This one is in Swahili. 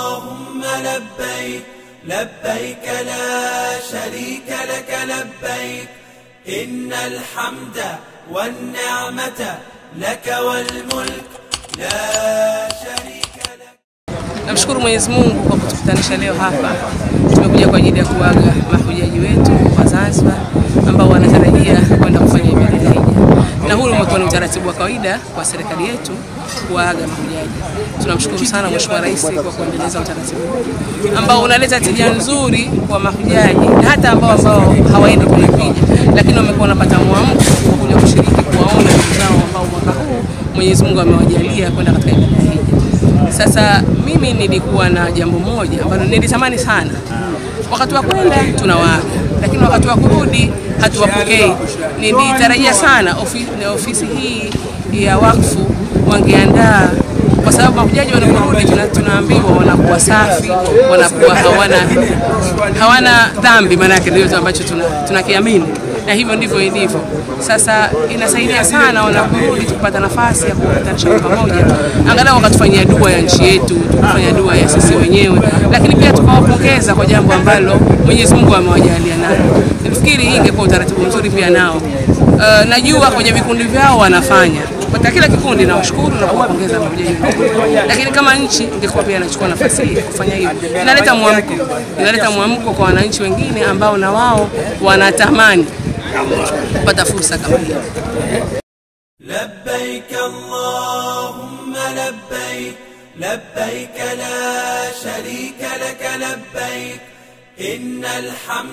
اللهم لبيك لبيك لا شريك لك لبيك إن الحمد والنعمة لك والملك لا شريك لك. Namshukuru Mwenyezi Mungu kwa kutukutanisha leo hapa. Tumekuja kwa ajili ya kuaga mahujaji wetu wa Zanzibar ambao wanatarajia kwenda kufanya ibada ya Hija. Na huu umekuwa ni utaratibu wa kawaida kwa serikali yetu kuaga mahujaji. Tunamshukuru sana Mheshimiwa Rais kwa kuendeleza utaratibu ambao unaleta tija nzuri kwa mahujaji na hata ambao hawaendi kwenye Hija, lakini wamekuwa wanapata mwamko wa kuja kushiriki kuwaona ndugu zao ambao mwaka huu Mwenyezi Mungu amewajalia kwenda katika ibada ya Hija. Sasa mimi nilikuwa na jambo moja ambalo nilitamani sana. Wakati wa kwenda tunawaaga, lakini wakati wa kurudi hatuwapokei. Nilitarajia sana ofisi hii ya wakfu wangeandaa, kwa sababu mahujaji wanaporudi tunaambiwa wanakuwa safi, wanakuwa hawana dhambi, maana yake ndio ambacho tunakiamini. Na hivyo ndivyo ilivyo. Sasa inasaidia sana wanaporudi tupata nafasi ya kukutanisha pamoja, angalau wakatufanyia dua ya nchi yetu, tukafanya dua ya sisi wenyewe, lakini pia tukawapongeza kwa jambo ambalo Mwenyezi Mungu amewajalia nalo. Nafikiri hii ingekuwa utaratibu mzuri pia nao. Najua kwenye vikundi vyao wanafanya. Kwa kila kikundi na washukuru na kuwapongeza mahujaji. Lakini kama nchi ingekuwa pia inachukua nafasi hii kufanya hivyo. Inaleta mwamko kwa wananchi wengine ambao na wao wanatamani kupata fursa kama hiyo. لبيك اللهم لبيك لبيك لا شريك لك لبيك إن الحمد